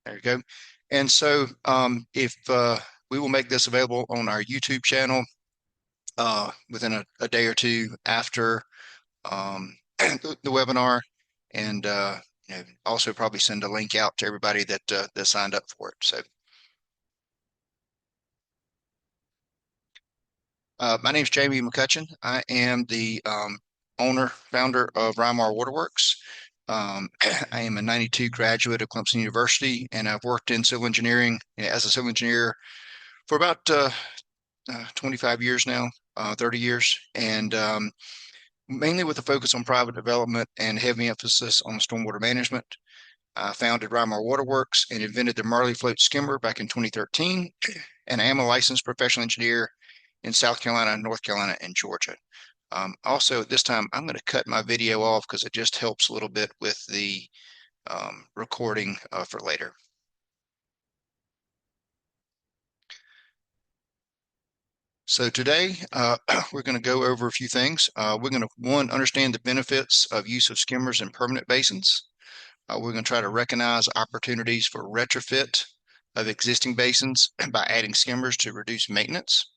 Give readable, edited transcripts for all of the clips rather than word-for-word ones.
There you go. And so if we will make this available on our YouTube channel within a day or two after the webinar, and also probably send a link out to everybody that signed up for it. So my name is Jamie McCutcheon. I am the founder of Rymar Waterworks. I am a 92 graduate of Clemson University, and I've worked in civil engineering as a civil engineer for about 25 years now, 30 years, and mainly with a focus on private development and heavy emphasis on stormwater management. I founded Rymar Waterworks and invented the Marlee float skimmer back in 2013, and I am a licensed professional engineer in South Carolina, North Carolina, and Georgia. Also, at this time, I'm going to cut my video off because it just helps a little bit with the recording for later. So today, we're going to go over a few things. We're going to, one, understand the benefits of use of skimmers in permanent basins. We're going to try to recognize opportunities for retrofit of existing basins by adding skimmers to reduce maintenance.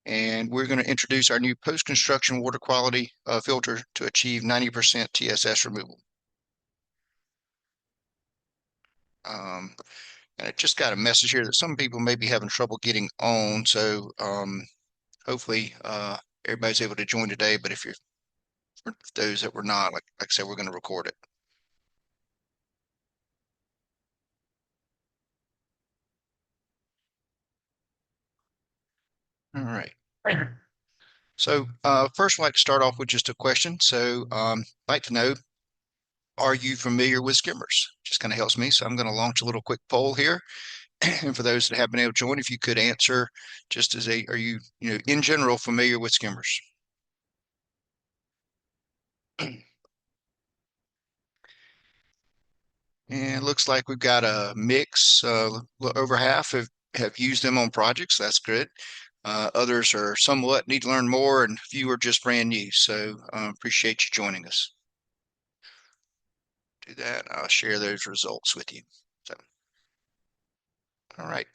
And we're going to introduce our new post-construction water quality filter to achieve 90% TSS removal. And I just got a message here that some people may be having trouble getting on, so hopefully everybody's able to join today. But if those that were not, like I said, we're going to record it. All right. So first, I'd like to start off with just a question. So I'd like to know, are you familiar with skimmers? Just kind of helps me. So I'm going to launch a little quick poll here. And for those that have been able to join, if you could answer just as are you, in general familiar with skimmers? And it looks like we've got a mix. Over half have used them on projects. That's good. Others are somewhat need to learn more, and a few are just brand new. So appreciate you joining us. Do that. I'll share those results with you. So, all right.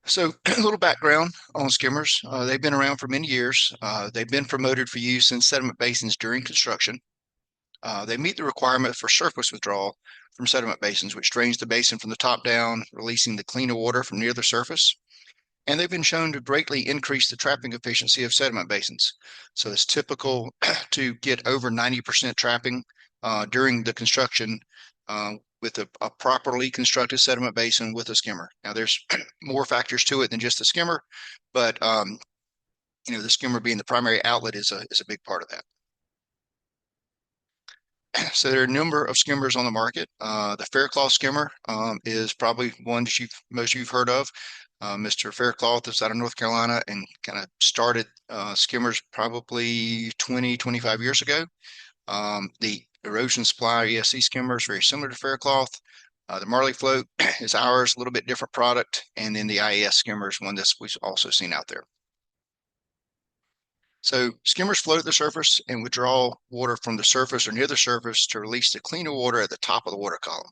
So a little background on skimmers. They've been around for many years. They've been promoted for use in sediment basins during construction. They meet the requirement for surface withdrawal from sediment basins, which drains the basin from the top down, releasing the cleaner water from near the surface. And they've been shown to greatly increase the trapping efficiency of sediment basins. So it's typical to get over 90% trapping during the construction with a properly constructed sediment basin with a skimmer. Now, there's more factors to it than just the skimmer, but the skimmer being the primary outlet is a big part of that. So there are a number of skimmers on the market. The Faircloth skimmer is probably one that most of you've heard of. Mr. Faircloth is out of North Carolina and kind of started skimmers probably 20, 25 years ago. The Erosion Supply ESC skimmer is very similar to Faircloth. The Marlee float is ours, a little bit different product. And then the IES skimmer is one that we've also seen out there. So skimmers float at the surface and withdraw water from the surface or near the surface to release the cleaner water at the top of the water column.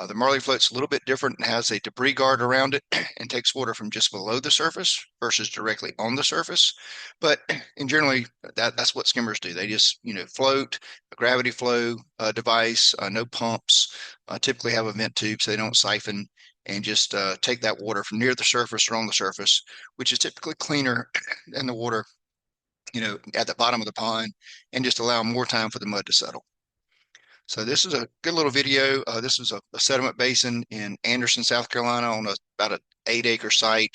The Marlee float's a little bit different and has a debris guard around it and takes water from just below the surface versus directly on the surface. But in generally, that's what skimmers do. They just, float, a gravity flow device, no pumps, typically have a vent tube so they don't siphon, and just take that water from near the surface or on the surface, which is typically cleaner than the water at the bottom of the pond, and just allow more time for the mud to settle. So this is a good little video. This is a sediment basin in Anderson, South Carolina on about an 8-acre site,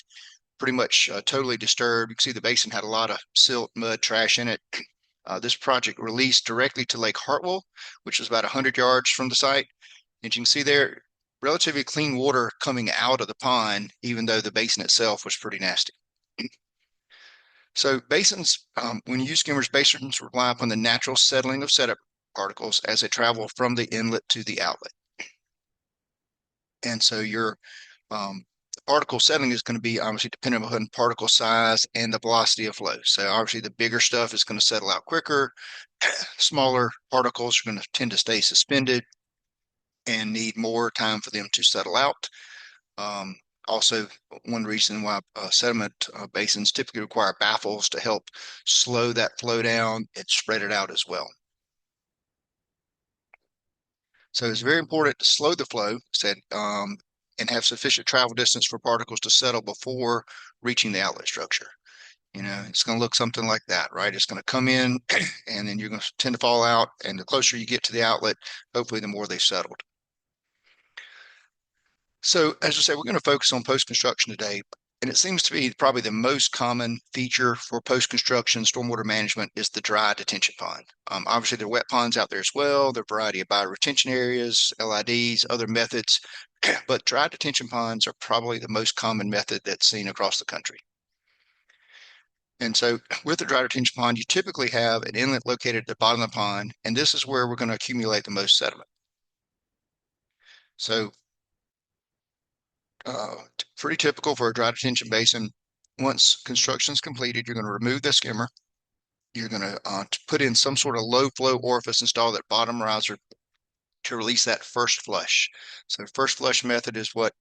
pretty much totally disturbed. You can see the basin had a lot of silt, mud, trash in it. This project released directly to Lake Hartwell, which is about 100 yards from the site. And you can see there, relatively clean water coming out of the pond, even though the basin itself was pretty nasty. So basins, when you use skimmers, basins rely upon the natural settling of sediment particles as they travel from the inlet to the outlet. And so your particle settling is going to be obviously dependent upon particle size and the velocity of flow. So obviously the bigger stuff is going to settle out quicker. Smaller particles are going to tend to stay suspended and need more time for them to settle out. Um, Also, one reason why sediment basins typically require baffles to help slow that flow down and spread it out as well. So it's very important to slow the flow, and have sufficient travel distance for particles to settle before reaching the outlet structure. It's going to look something like that, right? It's going to come in and then you're going to tend to fall out. And the closer you get to the outlet, hopefully the more they've settled. So as I say, we're going to focus on post-construction today. And it seems to be probably the most common feature for post-construction stormwater management is the dry detention pond. Obviously, there are wet ponds out there as well. There are a variety of bioretention areas, LIDs, other methods, but dry detention ponds are probably the most common method that's seen across the country. And so with the dry detention pond, you typically have an inlet located at the bottom of the pond, and this is where we're going to accumulate the most sediment. So pretty typical for a dry detention basin. Once construction is completed, you're going to remove the skimmer. You're going to put in some sort of low flow orifice, install that bottom riser to release that first flush. So first flush method is what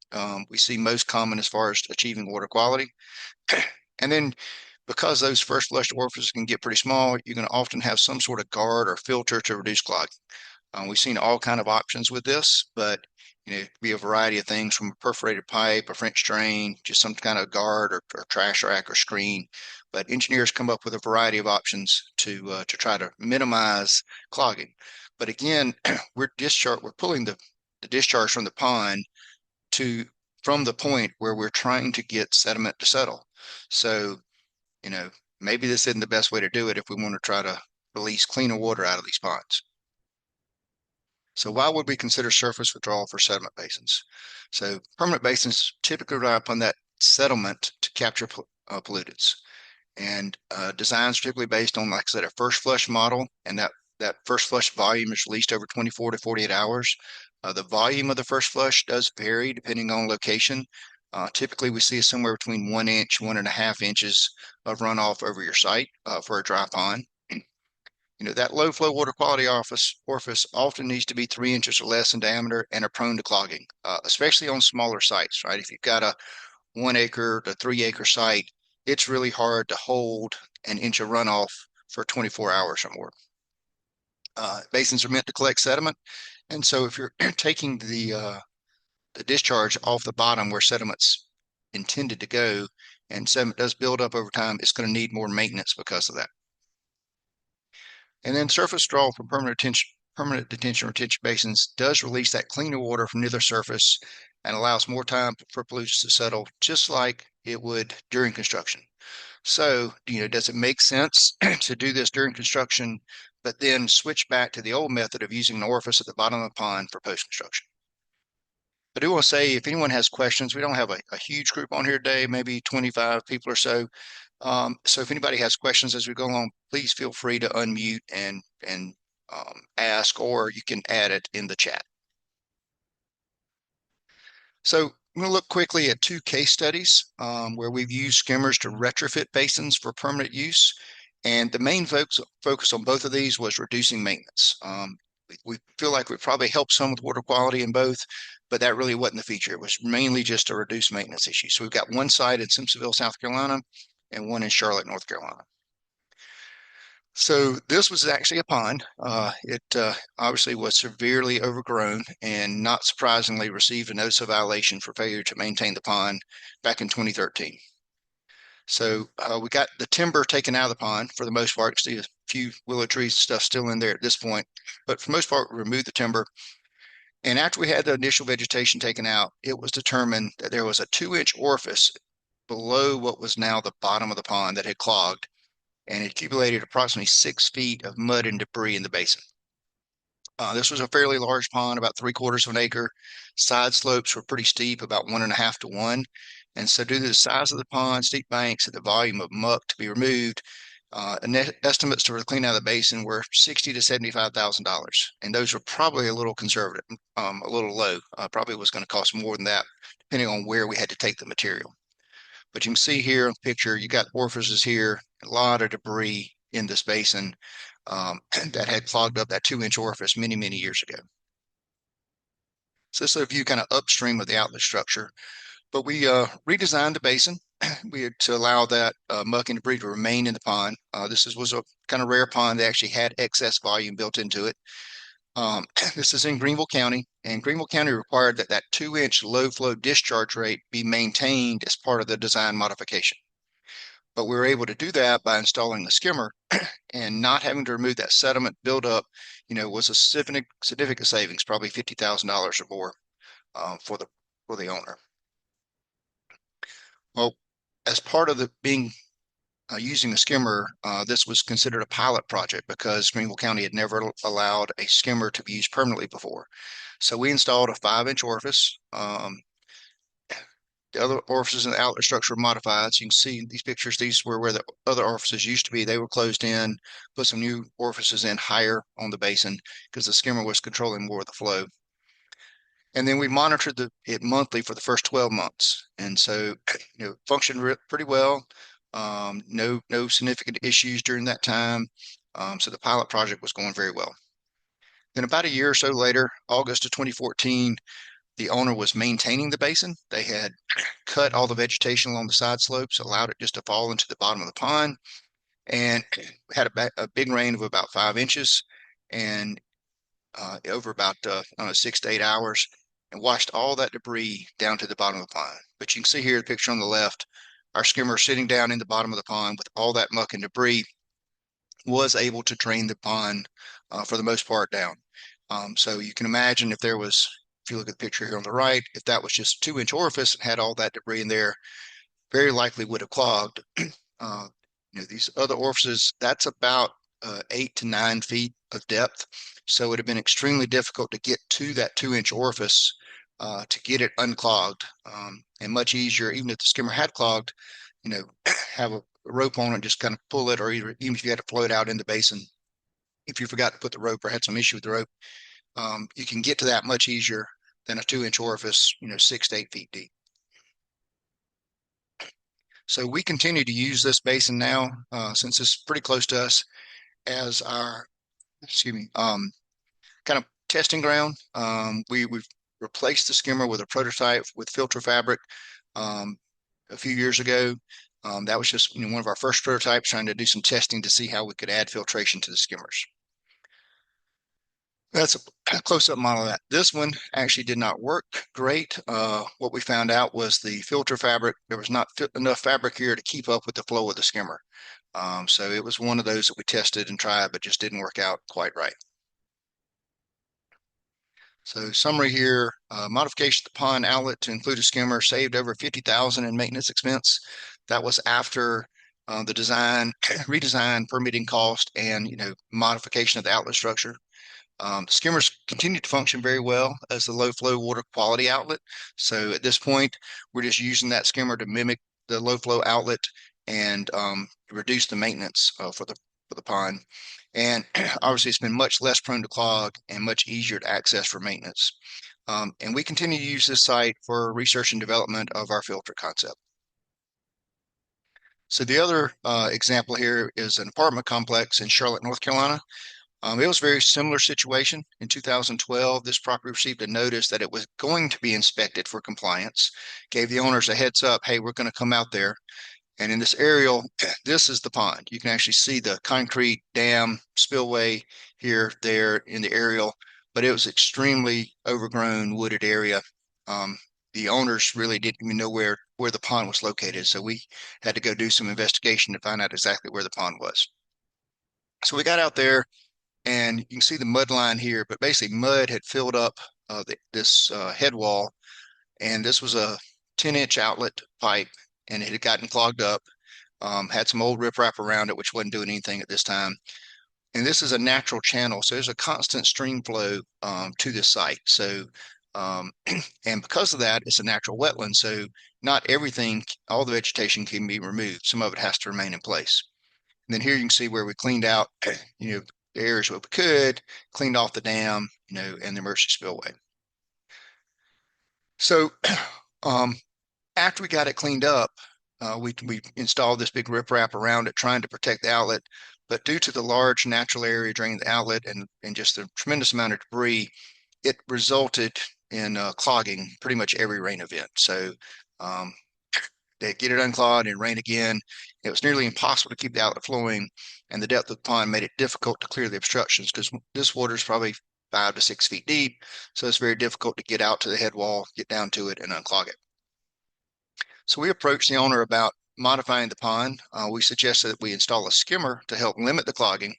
we see most common as far as achieving water quality. And then because those first flush orifices can get pretty small, you're going to often have some sort of guard or filter to reduce clogging. We've seen all kind of options with this, but it could be a variety of things from a perforated pipe, a French drain, just some kind of guard or trash rack or screen. But engineers come up with a variety of options to try to minimize clogging. But again, we're pulling the discharge from the pond from the point where we're trying to get sediment to settle. So, maybe this isn't the best way to do it if we want to try to release cleaner water out of these ponds. So why would we consider surface withdrawal for sediment basins? So permanent basins typically rely upon that settlement to capture pollutants. And designs are typically based on, like I said, a first flush model, and that first flush volume is released over 24 to 48 hours. The volume of the first flush does vary depending on location. Typically, we see somewhere between 1 inch, 1.5 inches of runoff over your site for a dry pond. That low flow water quality orifice often needs to be 3 inches or less in diameter and are prone to clogging, especially on smaller sites, right? If you've got a 1 acre to 3 acre site, it's really hard to hold an inch of runoff for 24 hours or more. Basins are meant to collect sediment. And so if you're taking the discharge off the bottom where sediment's intended to go, and sediment does build up over time, it's going to need more maintenance because of that. And then surface draw from permanent detention retention basins does release that cleaner water from near the surface and allows more time for pollutants to settle, just like it would during construction. So, does it make sense to do this during construction, but then switch back to the old method of using an orifice at the bottom of the pond for post-construction? I do want to say, if anyone has questions, we don't have a huge group on here today, maybe 25 people or so. So if anybody has questions as we go along, please feel free to unmute and ask, or you can add it in the chat. So I'm going to look quickly at 2 case studies where we've used skimmers to retrofit basins for permanent use. And the main focus on both of these was reducing maintenance. We feel like we probably helped some with water quality in both, but that really wasn't the feature. It was mainly just a reduced maintenance issue. So we've got one site in Simpsonville, South Carolina, and one in Charlotte, North Carolina. So this was actually a pond. It obviously was severely overgrown and not surprisingly received a notice of violation for failure to maintain the pond back in 2013. So we got the timber taken out of the pond for the most part. You see a few willow trees and stuff still in there at this point, but for the most part, we removed the timber. And after we had the initial vegetation taken out, it was determined that there was a 2-inch orifice below what was now the bottom of the pond that had clogged, and it accumulated approximately 6 feet of mud and debris in the basin. This was a fairly large pond, about 3/4 of an acre. Side slopes were pretty steep, about 1.5 to 1. And so due to the size of the pond, steep banks, and the volume of muck to be removed, Estimates to clean out of the basin were $60,000 to $75,000, and those were probably a little conservative, a little low. Probably was going to cost more than that, depending on where we had to take the material. But you can see here in the picture, you got orifices here, a lot of debris in this basin that had clogged up that 2-inch orifice many, many years ago. So this is a view kind of upstream of the outlet structure. But we redesigned the basin we had to allow that muck and debris to remain in the pond. Was a kind of rare pond that actually had excess volume built into it. This is in Greenville County, and Greenville County required that that 2-inch low flow discharge rate be maintained as part of the design modification. But we were able to do that by installing the skimmer and not having to remove that sediment buildup, was a significant savings, probably $50,000 or more for the owner. Well, as part of the being using a skimmer, this was considered a pilot project because Greenville County had never allowed a skimmer to be used permanently before. So we installed a 5-inch orifice. The other orifices in the outlet structure were modified. So you can see in these pictures, these were where the other orifices used to be. They were closed in, put some new orifices in higher on the basin because the skimmer was controlling more of the flow. And then we monitored it monthly for the first 12 months. And so, functioned pretty well. No significant issues during that time. So the pilot project was going very well. Then about a year or so later, August of 2014, the owner was maintaining the basin. They had cut all the vegetation along the side slopes, allowed it just to fall into the bottom of the pond, and had a big rain of about 5 inches and over about 6 to 8 hours, and washed all that debris down to the bottom of the pond. But you can see here the picture on the left, our skimmer sitting down in the bottom of the pond with all that muck and debris was able to drain the pond for the most part down. So you can imagine if you look at the picture here on the right, if that was just a 2-inch orifice and had all that debris in there, very likely would have clogged. These other orifices, that's about 8 to 9 feet of depth. So it would have been extremely difficult to get to that 2-inch orifice to get it unclogged, and much easier, even if the skimmer had clogged, have a rope on it, just kind of pull it, or even if you had to float out in the basin, if you forgot to put the rope or had some issue with the rope, you can get to that much easier than a 2-inch orifice, 6 to 8 feet deep. So we continue to use this basin now, since it's pretty close to us, as our, kind of testing ground. We've replaced the skimmer with a prototype with filter fabric a few years ago. That was just one of our first prototypes, trying to do some testing to see how we could add filtration to the skimmers. That's a close-up model of that. This one actually did not work great. What we found out was the filter fabric, there was not enough fabric here to keep up with the flow of the skimmer. So it was one of those that we tested and tried, but just didn't work out quite right. So summary here, modification of the pond outlet to include a skimmer saved over $50,000 in maintenance expense. That was after the design, redesign, permitting cost, and modification of the outlet structure. The skimmers continue to function very well as the low flow water quality outlet. So at this point, we're just using that skimmer to mimic the low flow outlet and reduce the maintenance for the pond. And obviously, it's been much less prone to clog and much easier to access for maintenance. And we continue to use this site for research and development of our filter concept. So the other example here is an apartment complex in Charlotte, North Carolina. It was a very similar situation. In 2012, this property received a notice that it was going to be inspected for compliance, gave the owners a heads up, hey, we're going to come out there. And in this aerial, this is the pond. You can actually see the concrete dam spillway here, there in the aerial, but it was extremely overgrown, wooded area. The owners really didn't even know where the pond was located. So we had to go do some investigation to find out exactly where the pond was. So we got out there, and you can see the mud line here, but basically mud had filled up this head wall, and this was a 10-inch outlet pipe, and it had gotten clogged up, had some old riprap around it, which wasn't doing anything at this time. And this is a natural channel, so there's a constant stream flow to this site. So, and because of that, it's a natural wetland, so not everything, all the vegetation can be removed. Some of it has to remain in place. And then here you can see where we cleaned out, the areas where we could, cleaned off the dam, and the emergency spillway. So after we got it cleaned up, we installed this big riprap around it, trying to protect the outlet. But due to the large natural area draining the outlet and just the tremendous amount of debris, it resulted in clogging pretty much every rain event. So um, they get it unclogged and rain again. It was nearly impossible to keep the outlet flowing, and the depth of the pond made it difficult to clear the obstructions because this water is probably 5 to 6 feet deep. So it's very difficult to get out to the head wall, get down to it, and unclog it. So we approached the owner about modifying the pond. We suggested that we install a skimmer to help limit the clogging.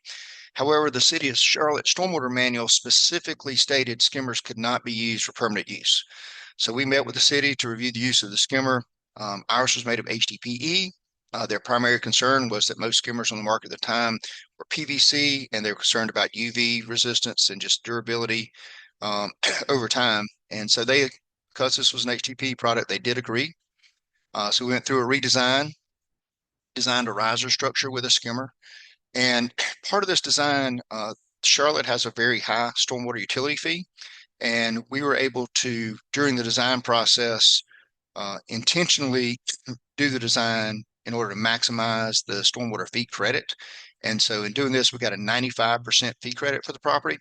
However, the City of Charlotte Stormwater Manual specifically stated skimmers could not be used for permanent use. So we met with the city to review the use of the skimmer. Ours was made of HDPE. Their primary concern was that most skimmers on the market at the time were PVC, and they were concerned about UV resistance and just durability over time. And so because this was an HDPE product, they did agree. So we went through a redesign, designed a riser structure with a skimmer. And part of this design, Charlotte has a very high stormwater utility fee. And we were able to, during the design process, intentionally do the design in order to maximize the stormwater fee credit. And so in doing this, we got a 95% fee credit for the property,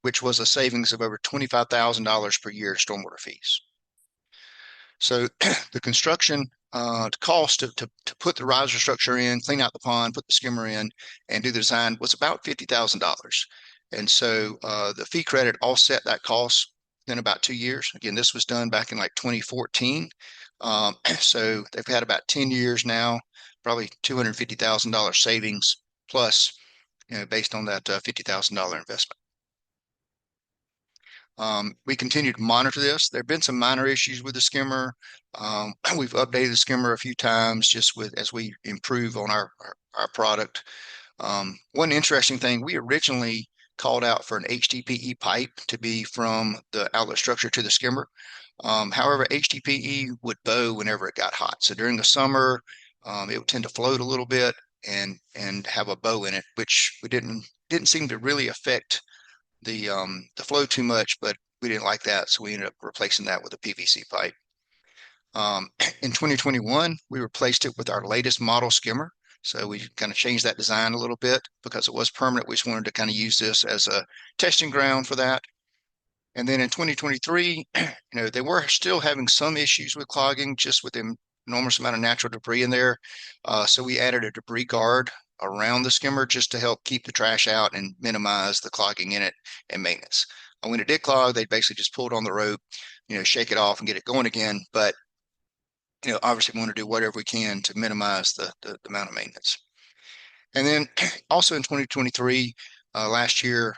which was a savings of over $25,000 per year in stormwater fees. So the construction cost to put the riser structure in, clean out the pond, put the skimmer in, and do the design was about $50,000. And so the fee credit offset that cost in about 2 years. Again, this was done back in like 2014. So they've had about 10 years now, probably $250,000 savings plus, based on that $50,000 investment. We continue to monitor this. There have been some minor issues with the skimmer. We've updated the skimmer a few times just as we improve on our product. One interesting thing, we originally called out for an HDPE pipe to be from the outlet structure to the skimmer. However, HDPE would bow whenever it got hot. So during the summer, it would tend to float a little bit and have a bow in it, which we didn't seem to really affect the flow too much, but we didn't like that, so we ended up replacing that with a PVC pipe. In 2021, we replaced it with our latest model skimmer. So we kind of changed that design a little bit because it was permanent. We just wanted to kind of use this as a testing ground for that. And then in 2023, they were still having some issues with clogging, just with the enormous amount of natural debris in there. So we added a debris guard around the skimmer just to help keep the trash out and minimize the clogging in it and maintenance. And when it did clog, they basically just pulled on the rope, shake it off and get it going again. But obviously we want to do whatever we can to minimize the amount of maintenance. And then also in 2023, last year,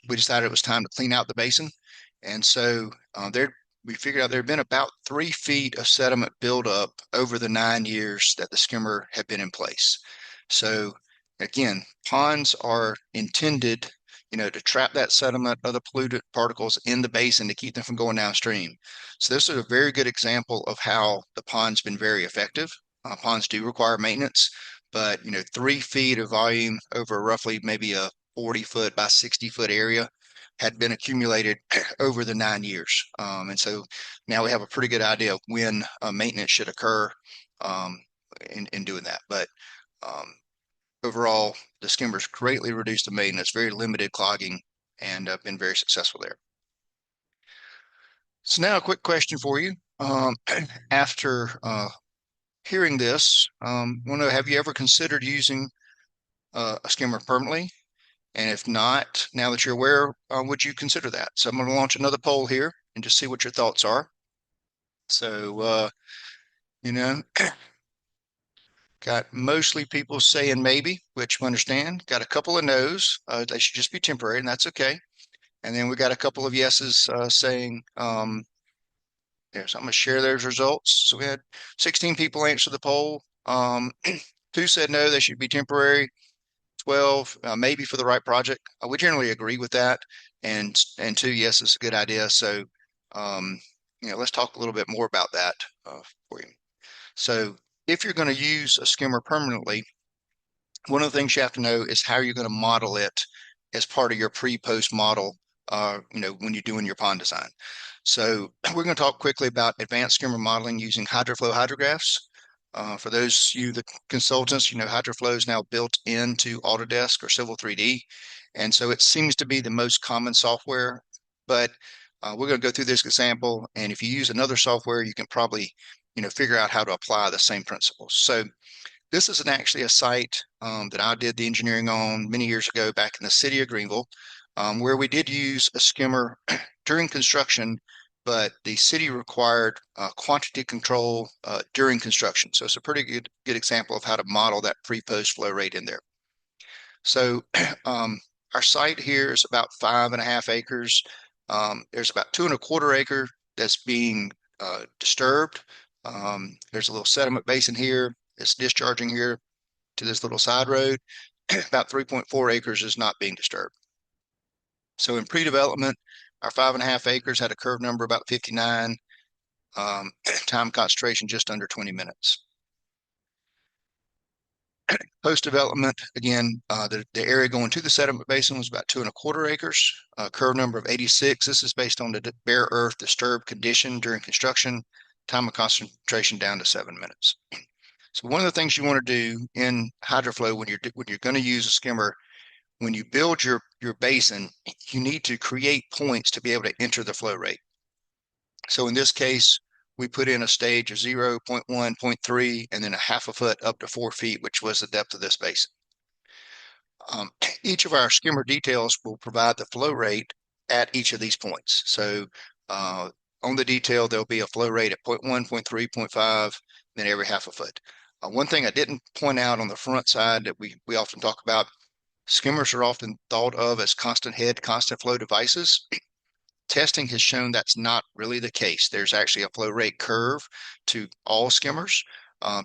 we decided it was time to clean out the basin. And so we figured out there had been about 3 feet of sediment buildup over the 9 years that the skimmer had been in place. So again, ponds are intended, to trap that sediment, other pollutant particles in the basin to keep them from going downstream. So this is a very good example of how the pond's been very effective. Ponds do require maintenance, but 3 feet of volume over roughly maybe a 40-foot by 60-foot area had been accumulated over the 9 years. And so now we have a pretty good idea of when maintenance should occur in doing that. But overall, the skimmers greatly reduced the maintenance, very limited clogging, and been very successful there. So now a quick question for you. After hearing this, want to know, have you ever considered using a skimmer permanently? And if not, now that you're aware, would you consider that? So I'm going to launch another poll here and just see what your thoughts are. So, got mostly people saying maybe, which we understand. Got a couple of no's. They should just be temporary, and that's okay. And then we got a couple of yeses saying, so I'm going to share those results. So we had 16 people answer the poll. 2 said no, they should be temporary. 12 maybe for the right project. We generally agree with that. And 2, yes, it's a good idea. So, let's talk a little bit more about that for you. So if you're going to use a skimmer permanently, One of the things you have to know is how you're going to model it as part of your pre-post model, when you're doing your pond design. So we're going to talk quickly about advanced skimmer modeling using HydroFlow hydrographs. For those you, the consultants, HydroFlow is now built into Autodesk or Civil 3D. And so it seems to be the most common software, but we're going to go through this example. And if you use another software, you can probably, figure out how to apply the same principles. So this is actually a site that I did the engineering on many years ago back in the city of Greenville, where we did use a skimmer during construction, but the city required quantity control during construction. So it's a pretty good example of how to model that pre-post flow rate in there. So our site here is about 5.5 acres. There's about 2.25 acre that's being disturbed. There's a little sediment basin here. It's discharging here to this little side road. About 3.4 acres is not being disturbed. So in pre-development, our 5.5 acres had a curve number about 59, time concentration just under 20 minutes. Post-development, again, the area going to the sediment basin was about 2.25 acres, curve number of 86. This is based on the bare earth disturbed condition during construction, time of concentration down to 7 minutes. So one of the things you want to do in HydroFlow when you're going to use a skimmer, when you build your basin, you need to create points to be able to enter the flow rate. So in this case, we put in a stage of 0, 0.1, 0.3, and then a half a foot up to 4 feet, which was the depth of this basin. Each of our skimmer details will provide the flow rate at each of these points. So on the detail, there'll be a flow rate at 0.1, 0.3, 0.5, then every half a foot. One thing I didn't point out on the front side that we often talk about, skimmers are often thought of as constant head, constant flow devices. Testing has shown that's not really the case. There's actually a flow rate curve to all skimmers.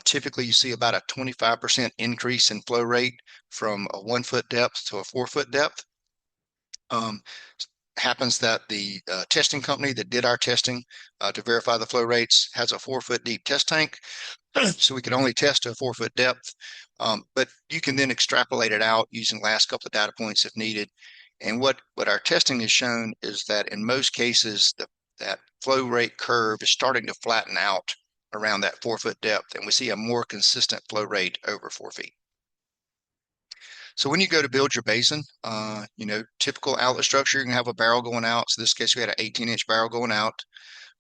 Typically, you see about a 25% increase in flow rate from a 1 foot depth to a 4 foot depth. Happens that the testing company that did our testing to verify the flow rates has a 4 foot deep test tank. So we can only test to a 4 foot depth, but you can then extrapolate it out using the last couple of data points if needed. And what our testing has shown is that in most cases, that flow rate curve is starting to flatten out around that 4 foot depth, and we see a more consistent flow rate over 4 feet. So when you go to build your basin, typical outlet structure, you're gonna have a barrel going out. So in this case, we had an 18-inch barrel going out.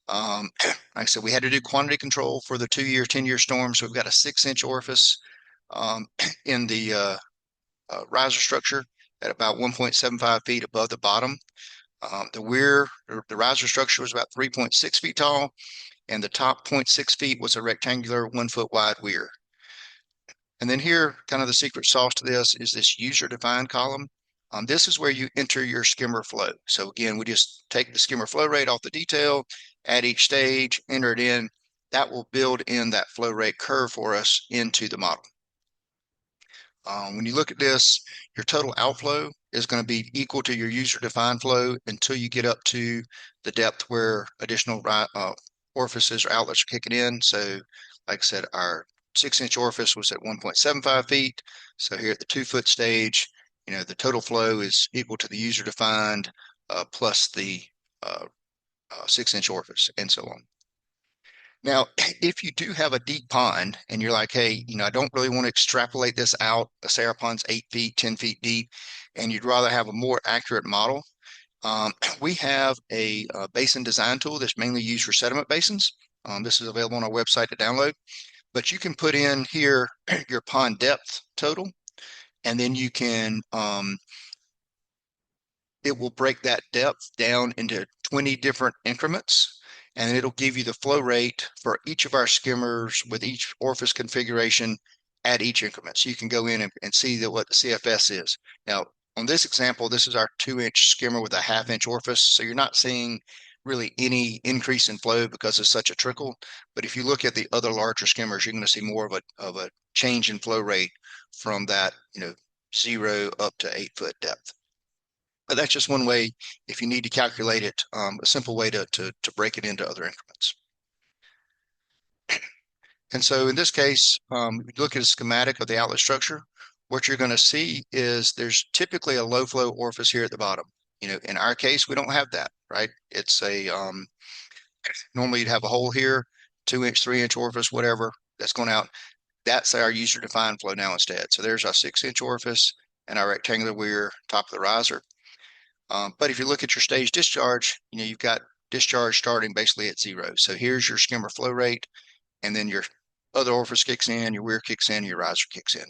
Like I said, we had to do quantity control for the 2-year, 10-year storm. So we've got a 6-inch orifice in the riser structure at about 1.75 feet above the bottom. The riser structure was about 3.6 feet tall, and the top 0.6 feet was a rectangular 1 foot wide weir. And then here, kind of the secret sauce to this is this user-defined column. This is where you enter your skimmer flow. So again, we just take the skimmer flow rate off the detail, add each stage, enter it in. That will build in that flow rate curve for us into the model. When you look at this, your total outflow is going to be equal to your user-defined flow until you get up to the depth where additional orifices or outlets are kicking in. So like I said, our 6-inch orifice was at 1.75 feet. So here at the 2 foot stage, the total flow is equal to the user defined plus the 6-inch orifice and so on. Now, if you do have a deep pond and you're like, hey, I don't really want to extrapolate this out, say our pond's 8 feet, 10 feet deep, and you'd rather have a more accurate model, we have a basin design tool that's mainly used for sediment basins. This is available on our website to download. But you can put in here your pond depth total, and then you can, it will break that depth down into 20 different increments, and it'll give you the flow rate for each of our skimmers with each orifice configuration at each increment. So you can go in and see what the CFS is. Now, on this example, this is our 2-inch skimmer with a 1/2-inch orifice. So you're not seeing really any increase in flow because it's such a trickle. But if you look at the other larger skimmers, you're going to see more of a change in flow rate from that, 0 up to 8 foot depth. But that's just one way, if you need to calculate it, a simple way to break it into other increments. And so in this case, we look at a schematic of the outlet structure. what you're going to see is there's typically a low flow orifice here at the bottom. In our case, we don't have that, right? It's normally you'd have a hole here, 2-inch, 3-inch orifice, whatever that's going out. That's our user defined flow now instead. So there's our 6-inch orifice and our rectangular weir top of the riser. But if you look at your stage discharge, you've got discharge starting basically at 0. So here's your skimmer flow rate, and then your other orifice kicks in, your weir kicks in, your riser kicks in.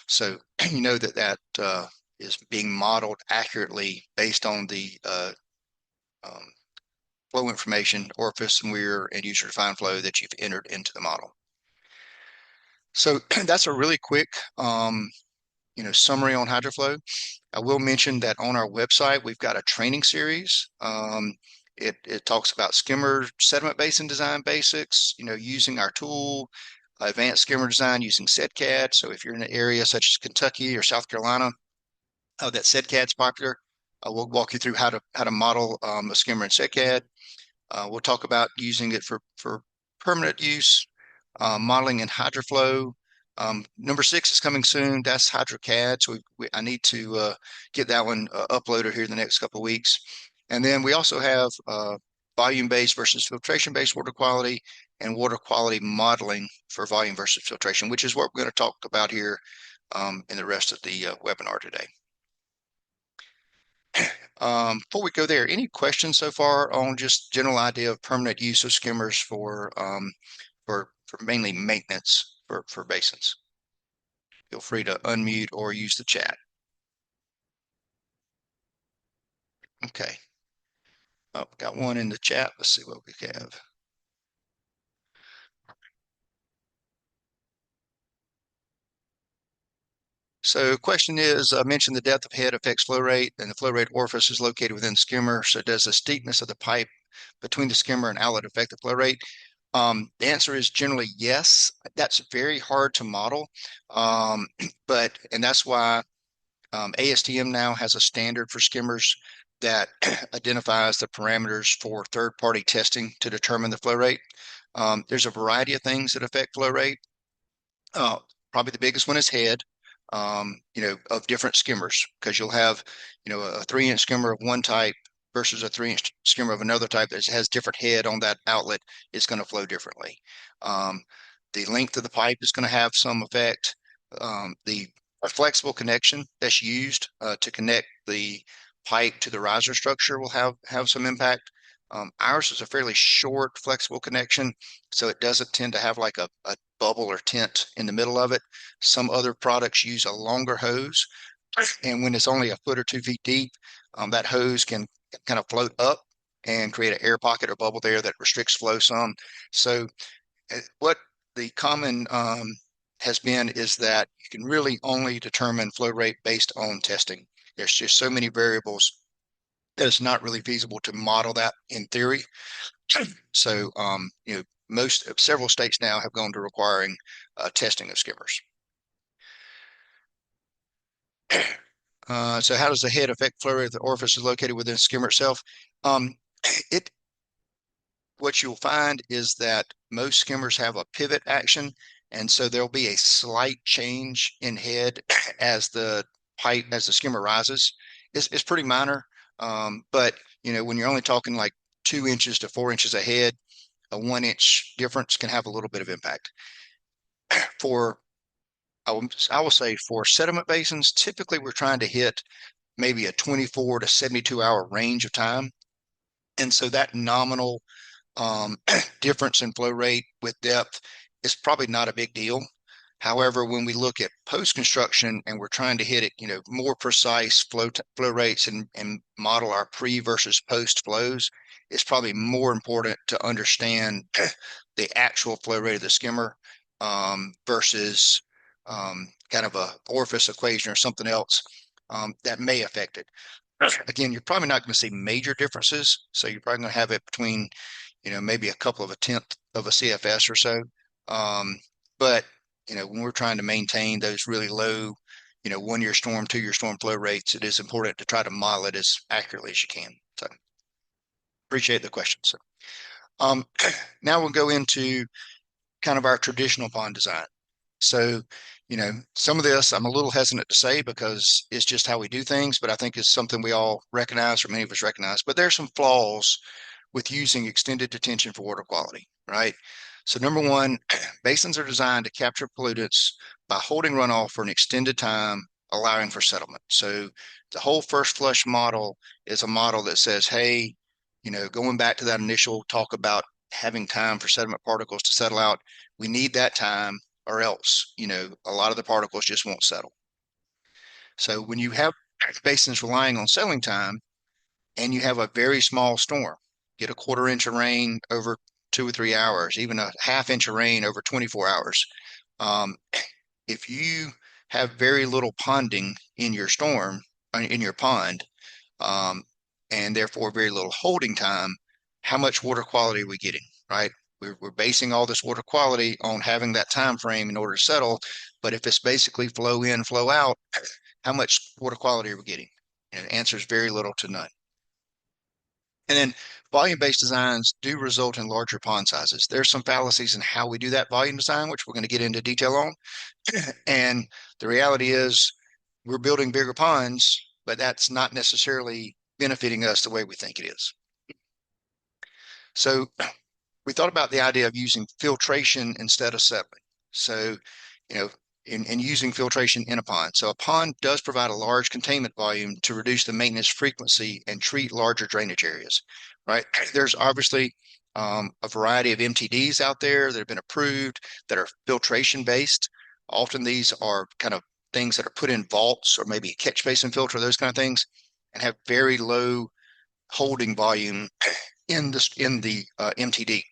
So you know that is being modeled accurately based on the flow information, orifice and weir and user defined flow that you've entered into the model. So that's a really quick summary on hydroflow. I will mention that on our website, we've got a training series. It talks about skimmer sediment basin design basics, using our tool, advanced skimmer design using SEDCAD. So if you're in an area such as Kentucky or South Carolina, that SEDCAD's popular, we'll walk you through how to model a skimmer in SEDCAD. We'll talk about using it for permanent use, modeling in hydroflow. Number 6 is coming soon. That's HydroCAD. So I need to get that one uploaded here in the next couple of weeks. And then we also have volume-based versus filtration-based water quality and water quality modeling for volume versus filtration, which is what we're going to talk about here in the rest of the webinar today. Before we go there, any questions so far on just general idea of permanent use of skimmers for mainly maintenance for basins? Feel free to unmute or use the chat. Okay. Oh, got one in the chat. Let's see what we have. So question is, I mentioned the depth of head affects flow rate, and the flow rate orifice is located within the skimmer. So does the steepness of the pipe between the skimmer and outlet affect the flow rate? The answer is generally yes. That's very hard to model, and that's why ASTM now has a standard for skimmers that identifies the parameters for third-party testing to determine the flow rate. There's a variety of things that affect flow rate. Probably the biggest one is head, of different skimmers, because you'll have, a 3-inch skimmer of one type versus a 3-inch skimmer of another type that has different head on that outlet. It's going to flow differently. The length of the pipe is going to have some effect. The flexible connection that's used to connect the pipe to the riser structure will have some impact. Ours is a fairly short flexible connection, so it doesn't tend to have like a bubble or tent in the middle of it. Some other products use a longer hose, and when it's only a foot or 2 feet deep, that hose can kind of float up and create an air pocket or bubble there that restricts flow some. So what the common has been is that you can really only determine flow rate based on testing. There's just so many variables that it's not really feasible to model that in theory. So, several states now have gone to requiring testing of skimmers. So how does the head affect flow rate if the orifice is located within the skimmer itself? What you'll find is that most skimmers have a pivot action, and so there'll be a slight change in head as the skimmer rises. It's pretty minor, but when you're only talking like 2 inches to 4 inches ahead, a 1-inch difference can have a little bit of impact. I will say for sediment basins, typically we're trying to hit maybe a 24 to 72 hour range of time. And so that nominal difference in flow rate with depth is probably not a big deal. However, when we look at post-construction and we're trying to hit it, more precise flow rates and model our pre versus post flows, it's probably more important to understand the actual flow rate of the skimmer versus kind of a orifice equation or something else that may affect it. Again, you're probably not going to see major differences. So you're probably going to have it between, maybe a couple of a tenth of a CFS or so. But when we're trying to maintain those really low, 1-year storm, 2-year storm flow rates, it is important to try to model it as accurately as you can. So appreciate the question. So now we'll go into kind of our traditional pond design. So, some of this I'm a little hesitant to say because it's just how we do things, but I think it's something we all recognize, or many of us recognize. But there's some flaws with using extended detention for water quality, right? So, number one, basins are designed to capture pollutants by holding runoff for an extended time, allowing for settlement. So, the whole first flush model is a model that says, hey, going back to that initial talk about having time for sediment particles to settle out, we need that time or else, a lot of the particles just won't settle. So, when you have basins relying on settling time, and you have a very small storm, get a quarter inch of rain over 2 or 3 hours, even a half inch of rain over 24 hours. Um, if you have very little ponding in your storm, in your pond, um, and therefore very little holding time, how much water quality are we getting, right? We're basing all this water quality on having that time frame in order to settle. But if it's basically flow in, flow out, how much water quality are we getting? And the answer is very little to none. And then volume-based designs do result in larger pond sizes. There's some fallacies in how we do that volume design, which we're going to get into detail on. And the reality is we're building bigger ponds, but that's not necessarily benefiting us the way we think it is. So we thought about the idea of using filtration instead of settling. So, you know, in using filtration in a pond. So a pond does provide a large containment volume to reduce the maintenance frequency and treat larger drainage areas, right? There's obviously a variety of MTDs out there that have been approved that are filtration based. Often these are kind of things that are put in vaults or maybe a catch basin filter, those kind of things, and have very low holding volume in the MTD.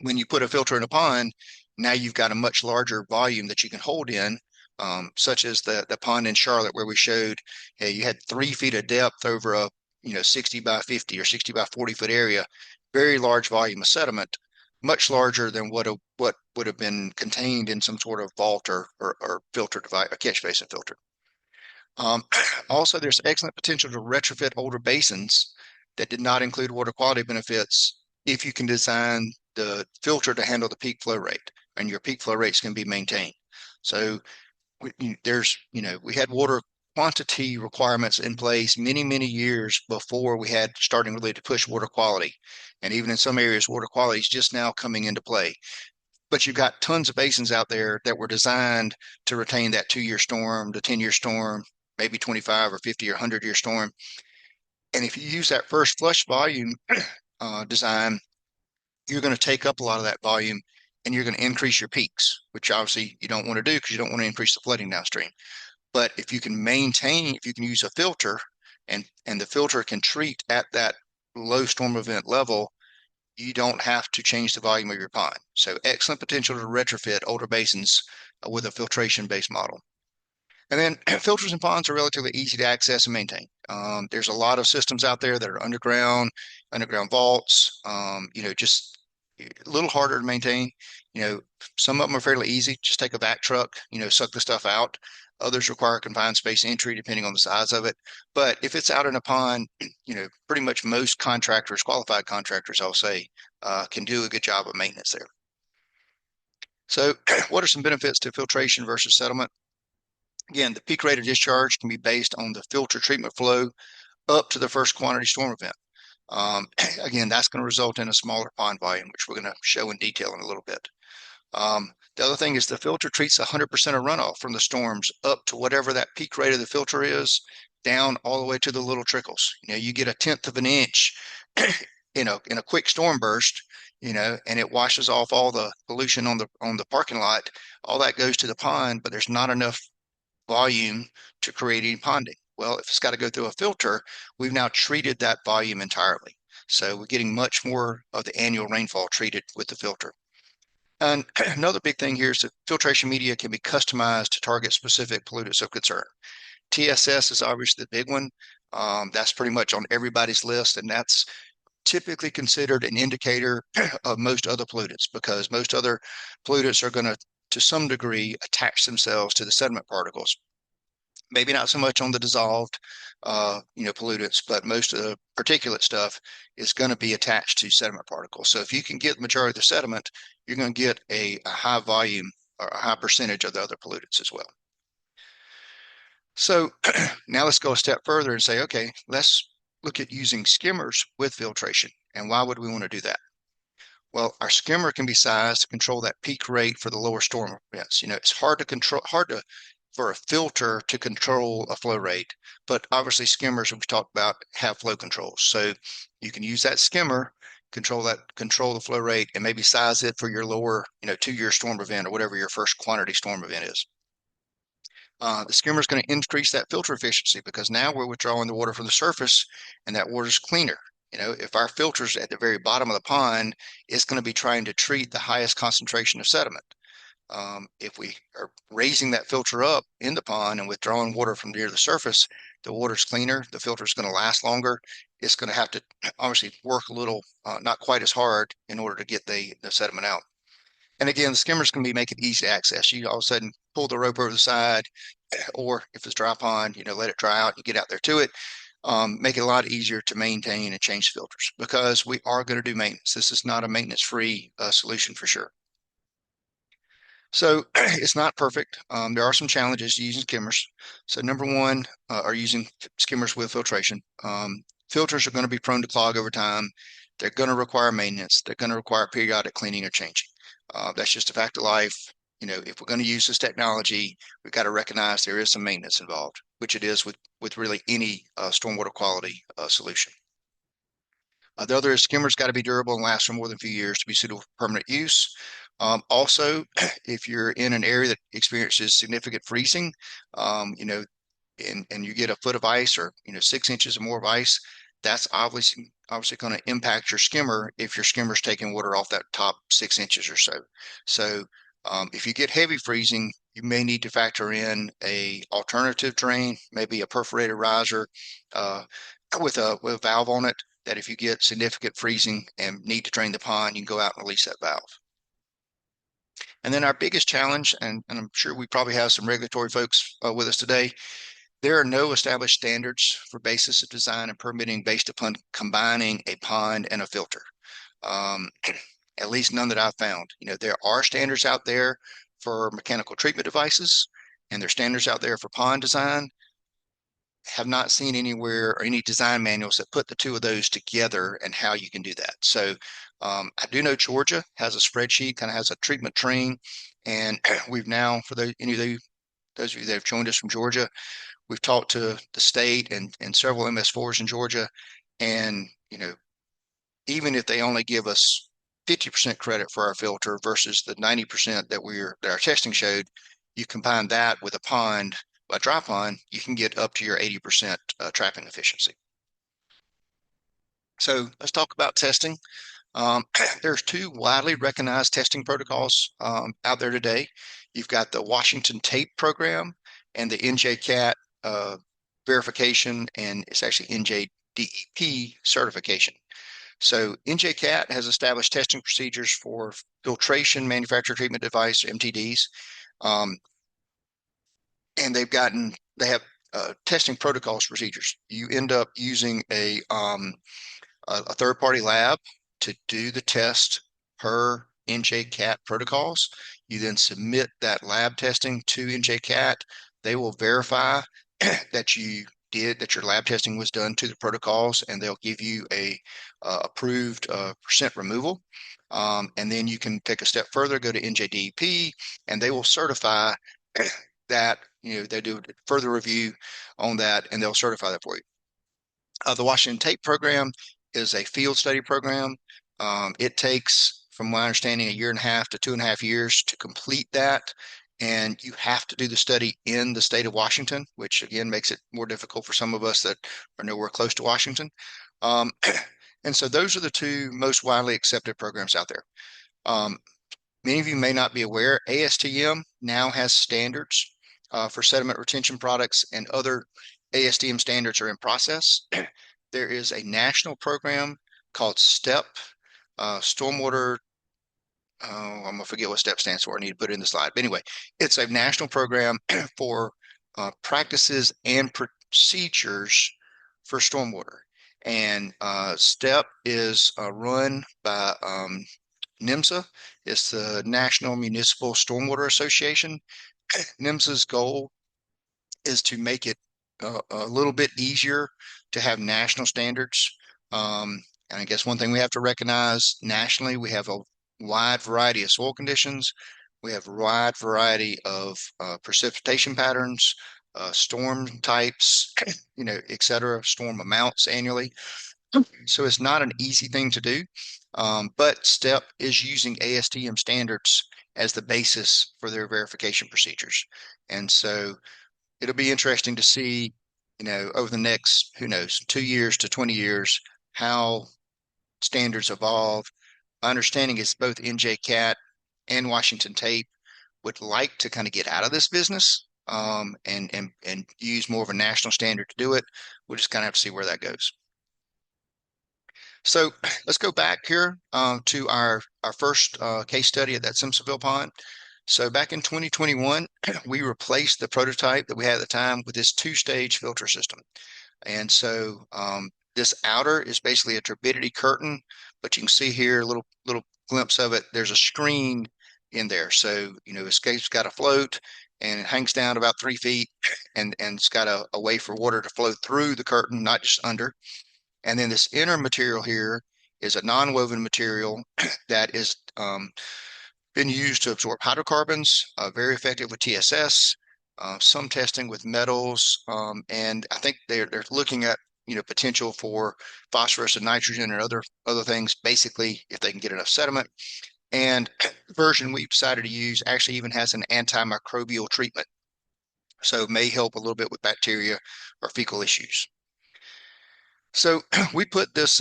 When you put a filter in a pond, now you've got a much larger volume that you can hold in, such as the pond in Charlotte where we showed you had 3 feet of depth over a 60 by 50 or 60 by 40 foot area, very large volume of sediment, much larger than what would have been contained in some sort of vault or filter device, a catch basin filter. Also, there's excellent potential to retrofit older basins that did not include water quality benefits if you can design the filter to handle the peak flow rate, and your peak flow rates can be maintained. So we had water quantity requirements in place many, many years before we had starting really to push water quality. And even in some areas, water quality is just now coming into play. But you've got tons of basins out there that were designed to retain that 2 year storm, the 10 year storm, maybe 25 or 50 or 100 year storm. And if you use that first flush volume design, you're going to take up a lot of that volume and you're going to increase your peaks, which obviously you don't want to do because you don't want to increase the flooding downstream. But if you can use a filter and the filter can treat at that low storm event level, you don't have to change the volume of your pond. So excellent potential to retrofit older basins with a filtration-based model. And then filters and ponds are relatively easy to access and maintain. There's a lot of systems out there that are underground vaults, just a little harder to maintain. Some of them are fairly easy. Just take a vac truck, suck the stuff out. Others require confined space entry depending on the size of it. But if it's out in a pond, pretty much most contractors, qualified contractors, I'll say, can do a good job of maintenance there. So what are some benefits to filtration versus settlement? Again, the peak rate of discharge can be based on the filter treatment flow up to the first quantity storm event. Again, that's going to result in a smaller pond volume, which we're going to show in detail in a little bit. The other thing is the filter treats 100% of runoff from the storms up to whatever that peak rate of the filter is, down all the way to the little trickles. You get 1/10 of an inch in a quick storm burst, and it washes off all the pollution on the parking lot. All that goes to the pond, but there's not enough volume to create any ponding. Well, if it's got to go through a filter, we've now treated that volume entirely. So we're getting much more of the annual rainfall treated with the filter. And another big thing here is that filtration media can be customized to target specific pollutants of concern. TSS is obviously the big one. That's pretty much on everybody's list, and that's typically considered an indicator of most other pollutants because most other pollutants are going to some degree, attach themselves to the sediment particles. Maybe not so much on the dissolved, pollutants, but most of the particulate stuff is going to be attached to sediment particles. So if you can get the majority of the sediment, you're going to get a high volume a high percentage of the other pollutants as well. So now let's go a step further and say, okay, let's look at using skimmers with filtration. And why would we want to do that? Well, our skimmer can be sized to control that peak rate for the lower storm events. It's hard to control, for a filter to control a flow rate, but obviously skimmers we've talked about have flow controls. So you can use that skimmer, control the flow rate, and maybe size it for your lower, 2-year storm event or whatever your first quantity storm event is. The skimmer is going to increase that filter efficiency because now we're withdrawing the water from the surface and that water is cleaner. If our filter's at the very bottom of the pond, it's going to be trying to treat the highest concentration of sediment. If we are raising that filter up in the pond and withdrawing water from near the surface, the water's cleaner, the filter is going to last longer. It's going to have to obviously work a little, not quite as hard in order to get the sediment out. And again, the skimmers can make it easy to access. You all of a sudden pull the rope over the side, or if it's dry pond, let it dry out, you get out there to it. Make it a lot easier to maintain and change filters because we are going to do maintenance. This is not a maintenance-free solution for sure. So it's not perfect. There are some challenges to using skimmers. So number one are using skimmers with filtration. Filters are going to be prone to clog over time. They're going to require maintenance. They're going to require periodic cleaning or changing. That's just a fact of life. If we're going to use this technology, we've got to recognize there is some maintenance involved, which it is with really any stormwater quality solution. The other is skimmers got to be durable and last for more than a few years to be suitable for permanent use. Also, if you're in an area that experiences significant freezing, and you get a foot of ice or 6 inches or more of ice, that's obviously going to impact your skimmer if your skimmer's taking water off that top 6 inches or so. So if you get heavy freezing, you may need to factor in a alternative drain, maybe a perforated riser with a valve on it, that if you get significant freezing and need to drain the pond, you can go out and release that valve. And then our biggest challenge, and I'm sure we probably have some regulatory folks with us today, there are no established standards for basis of design and permitting based upon combining a pond and a filter. At least none that I've found. There are standards out there for mechanical treatment devices, and there are standards out there for pond design. Have not seen anywhere or any design manuals that put the two of those together and how you can do that. So I do know Georgia has a spreadsheet, kind of has a treatment train, and we've now, for those of you that have joined us from Georgia, we've talked to the state and several MS4s in Georgia, and even if they only give us 50% credit for our filter versus the 90% that our testing showed, you combine that with a dry pond, you can get up to your 80% trapping efficiency. So let's talk about testing. There's two widely recognized testing protocols out there today. You've got the Washington TAPE program and the NJCAT verification, and it's actually NJDEP certification. So NJCAT has established testing procedures for filtration manufactured treatment device, MTDs, and they have testing protocols procedures. You end up using a third-party lab to do the test per NJCAT protocols. You then submit that lab testing to NJCAT. They will verify that your lab testing was done to the protocols, and they'll give you a approved percent removal. And then you can take a step further, go to NJDEP, and they will certify that, they do a further review on that, and they'll certify that for you. The Washington TAPE program is a field study program. It takes, from my understanding, 1.5 to 2.5 years to complete that. And you have to do the study in the state of Washington, which again makes it more difficult for some of us that are nowhere close to Washington. And so those are the two most widely accepted programs out there. Many of you may not be aware, ASTM now has standards for sediment retention products, and other ASTM standards are in process. There is a national program called STEP, Stormwater. I'm going to forget what STEP stands for. I need to put it in the slide. But anyway, it's a national program for practices and procedures for stormwater. And STEP is run by NMSA. It's the National Municipal Stormwater Association. NMSA's goal is to make it a little bit easier to have national standards. And I guess one thing we have to recognize nationally, we have a wide variety of soil conditions. We have a wide variety of precipitation patterns, storm types, et cetera, storm amounts annually. So it's not an easy thing to do. But STEP is using ASTM standards as the basis for their verification procedures. And so it'll be interesting to see, over the next, who knows, 2 years to 20 years, how standards evolve. My understanding is both NJCAT and Washington Tape would like to kind of get out of this business, and use more of a national standard to do it. We'll just kind of have to see where that goes. So let's go back here to our first case study at that Simpsonville pond. So back in 2021, we replaced the prototype that we had at the time with this two-stage filter system. And so this outer is basically a turbidity curtain, but you can see here a little glimpse of it. There's a screen in there. So, escape's got a float and it hangs down about 3 feet, and it's got a way for water to flow through the curtain, not just under. And then this inner material here is a non-woven material that is been used to absorb hydrocarbons, very effective with TSS, some testing with metals, and I think they're looking at potential for phosphorus and nitrogen and other things, basically if they can get enough sediment. And the version we've decided to use actually even has an antimicrobial treatment, so it may help a little bit with bacteria or fecal issues. So we put this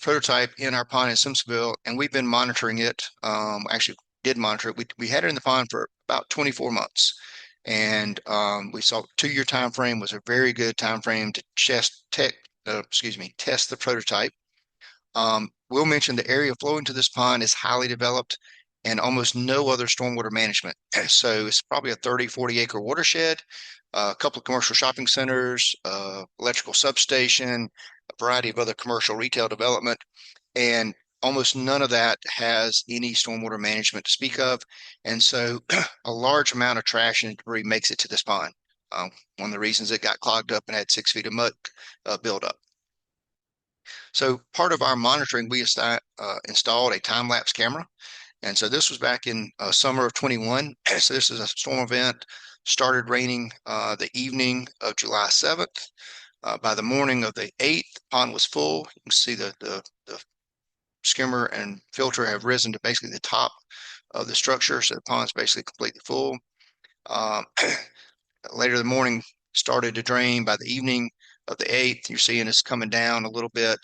prototype in our pond in Simpsonville, and we've been monitoring it. Actually, did monitor it. We had it in the pond for about 24 months, and we saw 2 year time frame was a very good time frame to test the prototype. We'll mention the area flowing to this pond is highly developed and almost no other stormwater management. So it's probably a 30, 40 acre watershed, a couple of commercial shopping centers, electrical substation, a variety of other commercial retail development, and almost none of that has any stormwater management to speak of. And so a large amount of trash and debris makes it to this pond. One of the reasons it got clogged up and had 6 feet of mud buildup. So part of our monitoring, we installed a time-lapse camera. And so this was back in summer of 21. So this is a storm event, started raining the evening of July 7th. By the morning of the 8th, the pond was full. You can see the skimmer and filter have risen to basically the top of the structure. So the pond's basically completely full. Later in the morning, started to drain. By the evening of the 8th, you're seeing it's coming down a little bit.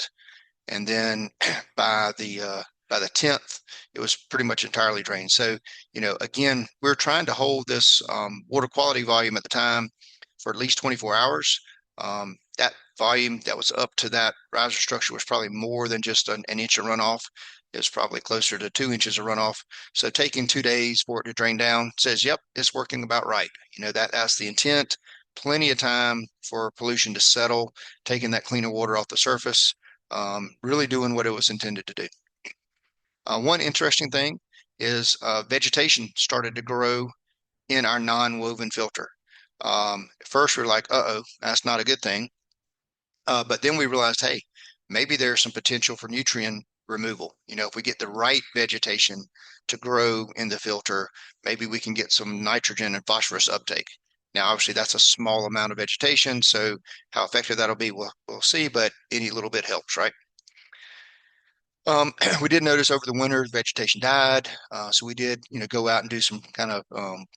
And then by the 10th, it was pretty much entirely drained. So, again, we're trying to hold this water quality volume at the time for at least 24 hours. That volume that was up to that riser structure was probably more than just an inch of runoff. It was probably closer to 2 inches of runoff. So taking 2 days for it to drain down says, yep, it's working about right. That's the intent. Plenty of time for pollution to settle, taking that cleaner water off the surface, really doing what it was intended to do. One interesting thing is vegetation started to grow in our non-woven filter. At first, we were like, uh-oh, that's not a good thing. But then we realized, hey, maybe there's some potential for nutrient removal. If we get the right vegetation to grow in the filter, maybe we can get some nitrogen and phosphorus uptake. Now, obviously, that's a small amount of vegetation, so how effective that'll be, we'll see, but any little bit helps, right? We did notice over the winter vegetation died, so we did, go out and do some kind of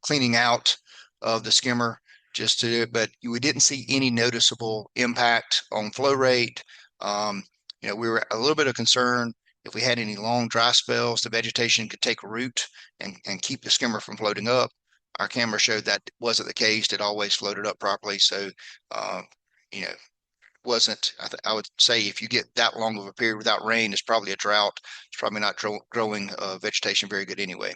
cleaning out of the skimmer just to do it, but we didn't see any noticeable impact on flow rate. We were a little bit of concern if we had any long dry spells, the vegetation could take root and keep the skimmer from floating up. Our camera showed that wasn't the case. It always floated up properly. So, wasn't, I would say if you get that long of a period without rain, it's probably a drought. It's probably not growing vegetation very good anyway.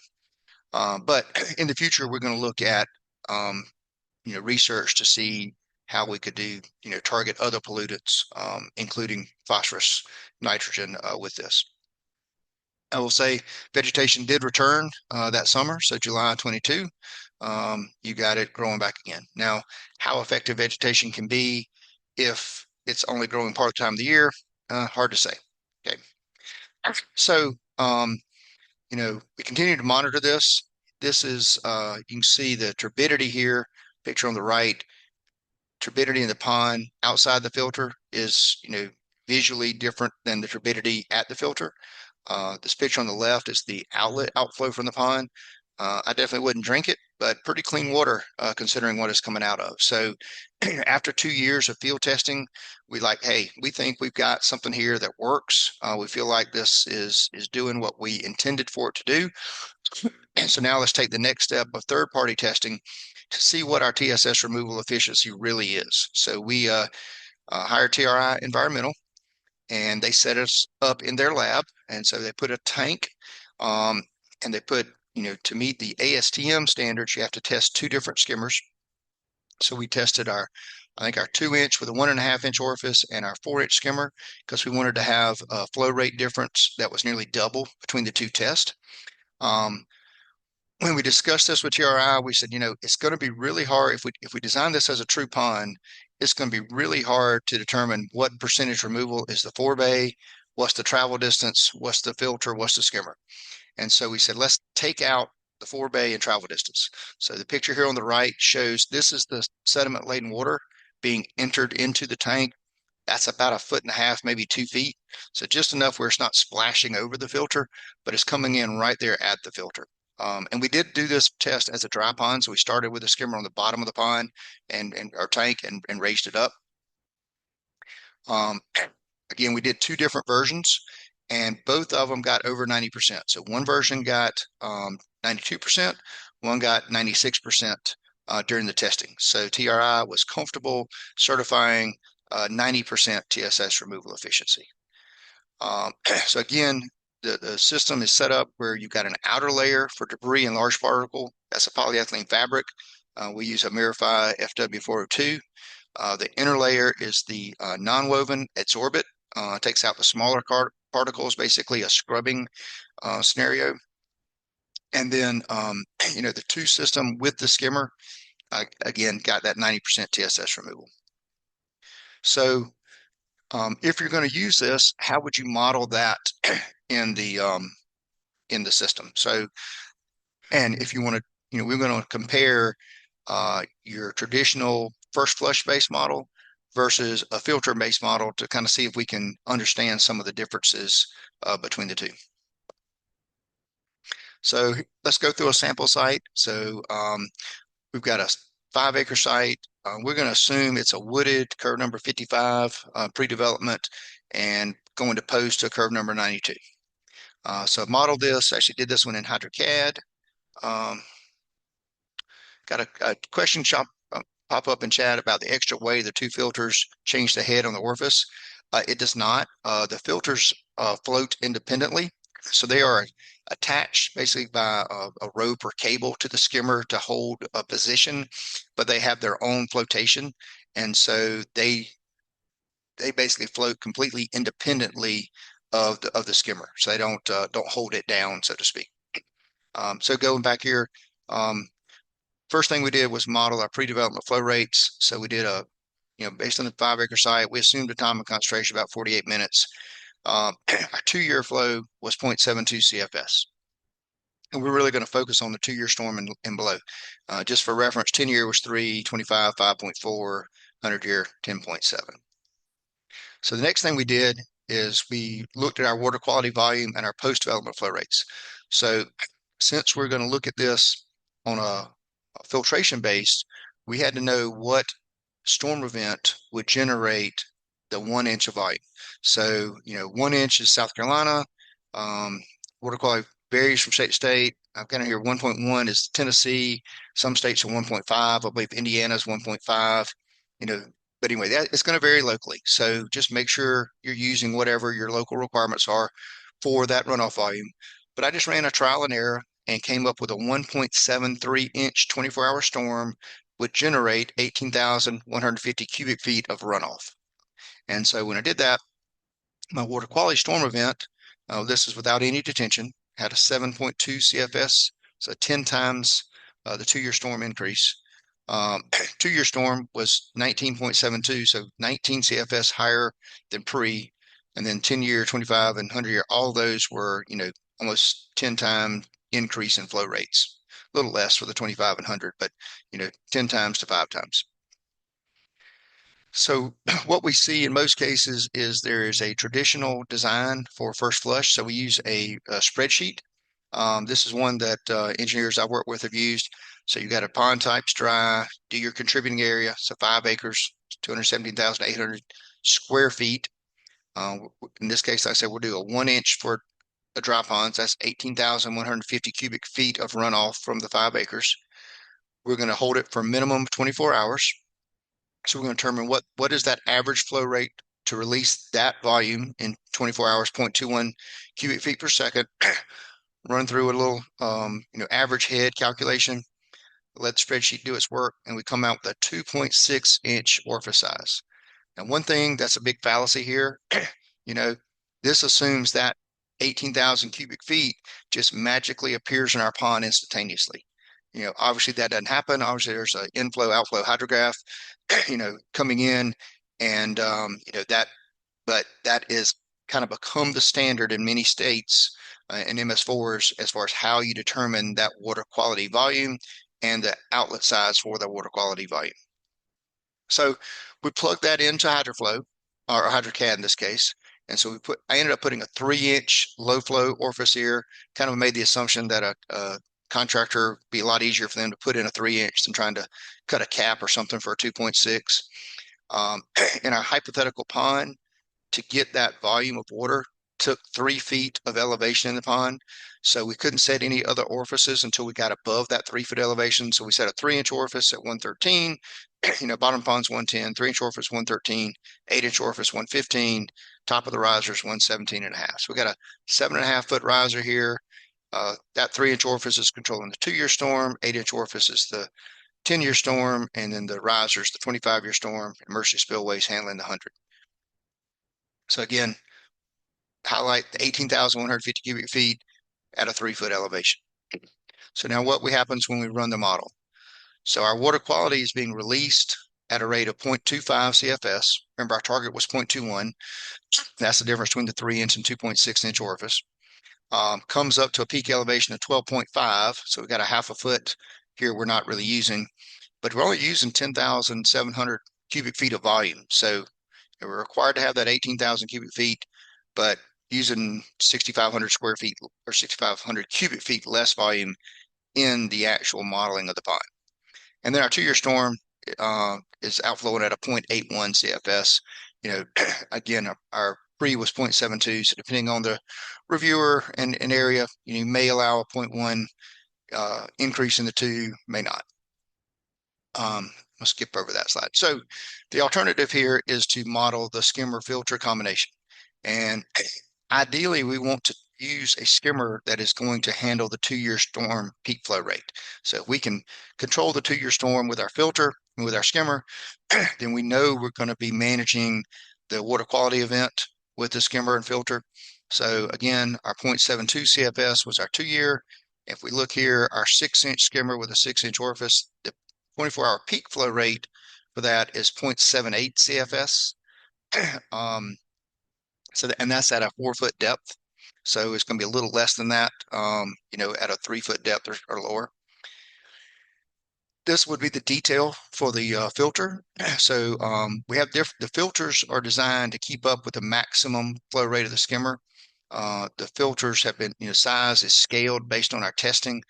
But in the future, we're going to look at, research to see how we could do, target other pollutants, including phosphorus, nitrogen with this. I will say vegetation did return that summer, so July 22. You got it growing back again. Now, how effective vegetation can be if it's only growing part of the time of the year, hard to say. Okay, so we continue to monitor this. This is you can see the turbidity here, picture on the right. Turbidity in the pond outside the filter is visually different than the turbidity at the filter. This picture on the left is the outflow from the pond. I definitely wouldn't drink it, but pretty clean water considering what it's coming out of. So after 2 years of field testing, hey, we think we've got something here that works. We feel like this is doing what we intended for it to do. And so now let's take the next step of third-party testing to see what our TSS removal efficiency really is. So we hired TRI Environmental, and they set us up in their lab. And so they put a tank, and they put, to meet the ASTM standards, you have to test 2 different skimmers. So we tested I think our 2-inch with a 1.5-inch orifice and our 4-inch skimmer, because we wanted to have a flow rate difference that was nearly double between the 2 tests. When we discussed this with TRI, we said, it's going to be really hard if we design this as a true pond. It's going to be really hard to determine what percentage removal is the forebay, what's the travel distance, what's the filter, what's the skimmer. And so we said, let's take out the forebay and travel distance. So the picture here on the right shows this is the sediment laden water being entered into the tank. That's about 1.5 feet, maybe 2 feet. So just enough where it's not splashing over the filter, but it's coming in right there at the filter. And we did do this test as a dry pond. So we started with a skimmer on the bottom of the pond and our tank and raised it up. Again, we did 2 different versions, and both of them got over 90%. So one version got 92%, one got 96% during the testing. So TRI was comfortable certifying 90% TSS removal efficiency. So again, the system is set up where you've got an outer layer for debris and large particle. That's a polyethylene fabric. We use a Mirify FW402. The inner layer is the non-woven adsorbate. Takes out the smaller particles, basically a scrubbing scenario. And then, the 2 system with the skimmer, again, got that 90% TSS removal. So if you're going to use this, how would you model that in the system? So, and if you want to, we're going to compare your traditional first flush based model versus a filter based model to kind of see if we can understand some of the differences between the 2. So let's go through a sample site. So we've got a 5-acre site. We're going to assume it's a wooded curve number 55 pre-development and going to post to curve number 92. So I've modeled this, actually did this one in HydroCAD. Got a question pop up in chat about the extra way the 2 filters change the head on the orifice. It does not. The filters float independently. So they are attached basically by a rope or cable to the skimmer to hold a position, but they have their own flotation. And so they basically float completely independently of the skimmer. So they don't hold it down, so to speak. So going back here, first thing we did was model our pre-development flow rates. So we did based on the 5-acre site, we assumed a time of concentration about 48 minutes. Our 2-year flow was 0.72 CFS. And we're really going to focus on the 2-year storm and below. Just for reference, 10-year was 3, 25, 5.4, 100-year, 10.7. So the next thing we did is we looked at our water quality volume and our post-development flow rates. So since we're going to look at this on a filtration base, we had to know what storm event would generate the 1 inch of volume. So, 1 inch is South Carolina. Water quality varies from state to state. I've got here 1.1 is Tennessee. Some states are 1.5. I believe Indiana is 1.5. But anyway, it's going to vary locally. So just make sure you're using whatever your local requirements are for that runoff volume. But I just ran a trial and error and came up with a 1.73 inch 24-hour storm would generate 18,150 cubic feet of runoff. And so when I did that, my water quality storm event This is without any detention, had a 7.2 CFS, so 10 times the 2-year storm increase. 2-year storm was 19.72, so 19 CFS higher than pre, and then 10-year, 25, and 100-year, all those were, almost 10 times increase in flow rates. A little less for the 25 and 100, but 10 times to 5 times. So what we see in most cases is there is a traditional design for first flush. So we use a spreadsheet. This is one that engineers I work with have used. So you got a pond types dry, do your contributing area. So 5 acres, 217,800 square feet. In this case, like I said, we'll do a 1 inch for a dry pond. So that's 18,150 cubic feet of runoff from the 5 acres. We're going to hold it for a minimum of 24 hours. So we're going to determine what is that average flow rate to release that volume in 24 hours, 0.21 cubic feet per second. Run through a little, average head calculation. Let the spreadsheet do its work, and we come out with a 2.6 inch orifice size. And one thing that's a big fallacy here, this assumes that 18,000 cubic feet just magically appears in our pond instantaneously. Obviously that doesn't happen. Obviously there's an inflow, outflow hydrograph, coming in, and but that is kind of become the standard in many states and MS4s as far as how you determine that water quality volume and the outlet size for the water quality volume. So we plug that into HydroFlow or HydroCAD in this case. And so I ended up putting a 3-inch low flow orifice here, kind of made the assumption that a contractor be a lot easier for them to put in a 3-inch than trying to cut a cap or something for a 2.6. In our hypothetical pond, to get that volume of water took 3 feet of elevation in the pond. So we couldn't set any other orifices until we got above that 3-foot elevation. So we set a 3-inch orifice at 113, bottom pond's 110, 3-inch orifice 113, 8-inch orifice 115, top of the riser is 117.5. So we got a 7.5-foot riser here. That 3-inch orifice is controlling the 2-year storm, 8-inch orifice is the 10-year storm, and then the risers, the 25-year storm, emergency spillways handling the 100. So again, highlight the 18,150 cubic feet at a 3-foot elevation. So now what happens when we run the model? So our water quality is being released at a rate of 0.25 CFS. Remember, our target was 0.21. That's the difference between the 3-inch and 2.6-inch orifice. Comes up to a peak elevation of 12.5. So we got a half a foot here we're not really using, but we're only using 10,700 cubic feet of volume. So we're required to have that 18,000 cubic feet, but using 6,500 square feet or 6,500 cubic feet less volume in the actual modeling of the pond. And then our 2-year storm is outflowing at a 0.81 CFS. Again, our pre was 0.72. So depending on the reviewer and area, you may allow a 0.1 increase in the 2, may not. I'll skip over that slide. So the alternative here is to model the skimmer filter combination. And ideally, we want to use a skimmer that is going to handle the 2-year storm peak flow rate. So if we can control the 2-year storm with our filter and with our skimmer, then we know we're going to be managing the water quality event with the skimmer and filter. So again, our 0.72 CFS was our 2-year. If we look here, our 6-inch skimmer with a 6-inch orifice, the 24-hour peak flow rate for that is 0.78 CFS. And that's at a 4-foot depth. So it's going to be a little less than that, at a 3-foot depth or lower. This would be the detail for the filter. So we have the filters are designed to keep up with the maximum flow rate of the skimmer. The filters have been, size is scaled based on our testing.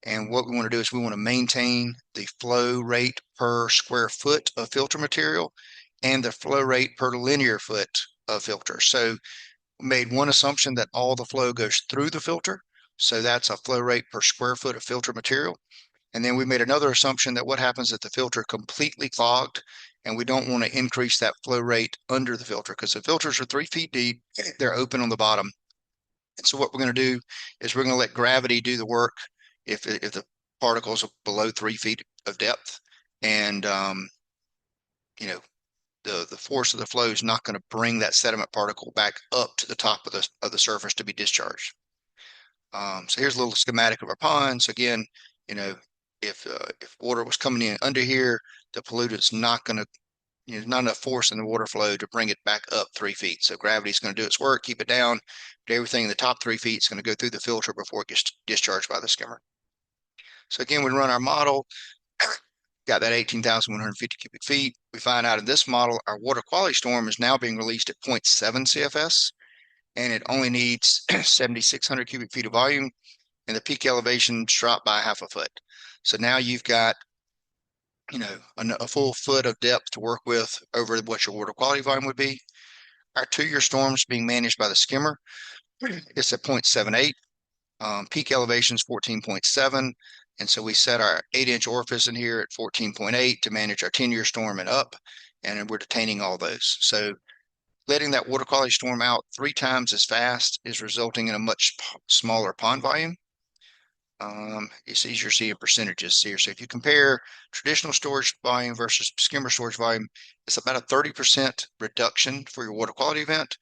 And what we want to do is we want to maintain the flow rate per square foot of filter material and the flow rate per linear foot of filter. So we made one assumption that all the flow goes through the filter. So that's a flow rate per square foot of filter material. And then we made another assumption that what happens if the filter completely clogged, and we don't want to increase that flow rate under the filter because the filters are 3 feet deep. They're open on the bottom. And so what we're going to do is we're going to let gravity do the work if the particles are below 3 feet of depth. And, the force of the flow is not going to bring that sediment particle back up to the top of the surface to be discharged. So here's a little schematic of our pond. So again, if water was coming in under here, the pollutant's not going to, not enough force in the water flow to bring it back up 3 feet. So gravity's going to do its work, keep it down, but everything in the top 3 feet is going to go through the filter before it gets discharged by the skimmer. So again, we run our model, got that 18,150 cubic feet. We find out in this model, our water quality storm is now being released at 0.7 CFS, and it only needs 7,600 cubic feet of volume, and the peak elevation dropped by 1/2 foot. So now you've got, a full foot of depth to work with over what your water quality volume would be. Our 2-year storms being managed by the skimmer, it's at 0.78. Peak elevation is 14.7. And so we set our 8-inch orifice in here at 14.8 to manage our 10-year storm and up, and we're detaining all those. So letting that water quality storm out 3 times as fast is resulting in a much smaller pond volume. It's easier seeing percentages here. So if you compare traditional storage volume versus skimmer storage volume, it's about a 30% reduction for your water quality event,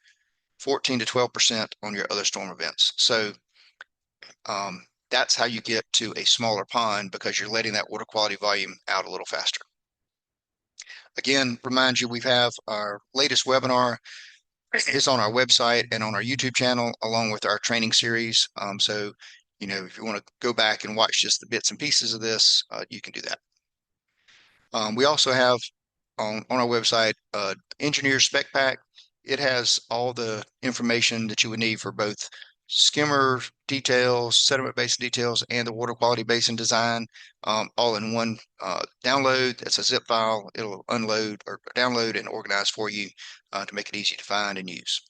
14 to 12% on your other storm events. So that's how you get to a smaller pond, because you're letting that water quality volume out a little faster. Again, remind you, we have our latest webinar is on our website and on our YouTube channel, along with our training series. So, if you want to go back and watch just the bits and pieces of this, you can do that. We also have on our website, Engineer Spec Pack. It has all the information that you would need for both skimmer details, sediment basin details, and the water quality basin design, all in one download. It's a zip file. It'll unload or download and organize for you to make it easy to find and use.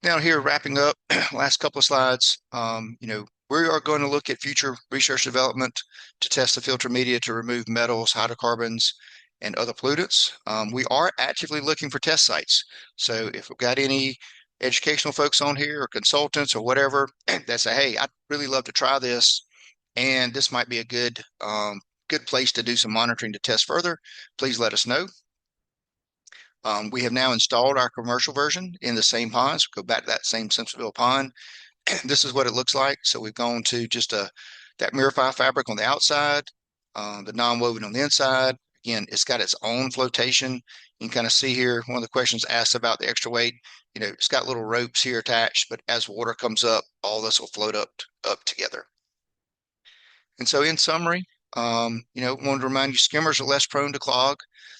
Now here, wrapping up, last couple of slides, we are going to look at future research development to test the filter media to remove metals, hydrocarbons, and other pollutants. We are actively looking for test sites. So if we've got any educational folks on here or consultants or whatever that say, hey, I'd really love to try this, and this might be a good place to do some monitoring to test further, please let us know. We have now installed our commercial version in the same ponds. Go back to that same Simpsonville pond. This is what it looks like. So we've gone to just that Mirify fabric on the outside, the non-woven on the inside. Again, it's got its own flotation. You can kind of see here, one of the questions asked about the extra weight. It's got little ropes here attached, but as water comes up, all this will float up together. And so in summary, wanted to remind you, skimmers are less prone to clog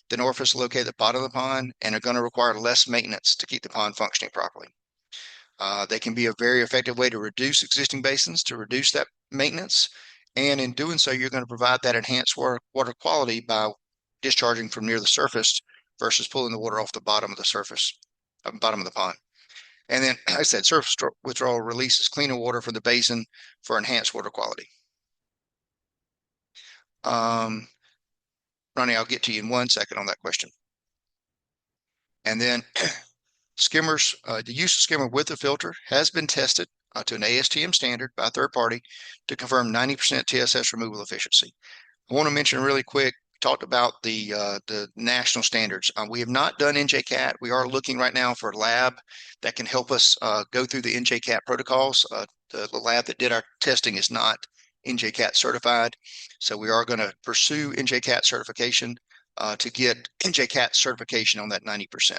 than orifices located at the bottom of the pond, and are going to require less maintenance to keep the pond functioning properly. They can be a very effective way to reduce existing basins, to reduce that maintenance. And in doing so, you're going to provide that enhanced water quality by discharging from near the surface versus pulling the water off the bottom of the surface, bottom of the pond. And then, like I said, surface withdrawal releases cleaner water from the basin for enhanced water quality. Ronnie, I'll get to you in 1 second on that question. And then skimmers, the use of skimmer with a filter has been tested to an ASTM standard by a third party to confirm 90% TSS removal efficiency. I want to mention really quick, talked about the national standards. We have not done NJCAT. We are looking right now for a lab that can help us go through the NJCAT protocols. The lab that did our testing is not NJCAT certified. So we are going to pursue NJCAT certification to get NJCAT certification on that 90%.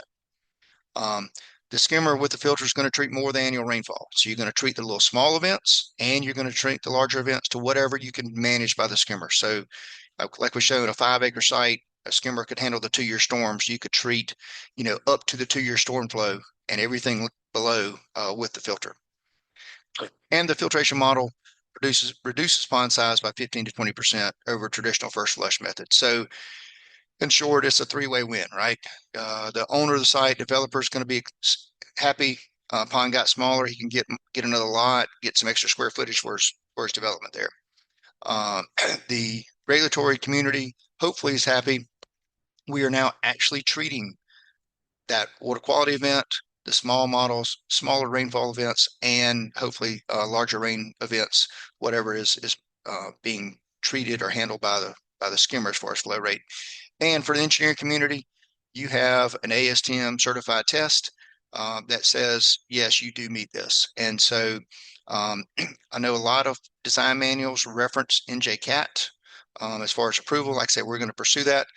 The skimmer with the filter is going to treat more than annual rainfall. So you're going to treat the little small events, and you're going to treat the larger events to whatever you can manage by the skimmer. So like we showed, a 5-acre site, a skimmer could handle the 2-year storms. You could treat, up to the 2-year storm flow and everything below with the filter. And the filtration model reduces pond size by 15 to 20% over traditional first flush method. So in short, it's a 3-way win, right? The owner of the site, developer, is going to be happy. Pond got smaller. He can get another lot, get some extra square footage for his development there. The regulatory community hopefully is happy. We are now actually treating that water quality event, the small models, smaller rainfall events, and hopefully larger rain events, whatever is being treated or handled by the skimmer as far as flow rate. And for the engineering community, you have an ASTM certified test that says, yes, you do meet this. And so I know a lot of design manuals reference NJCAT as far as approval. Like I said, we're going to pursue that.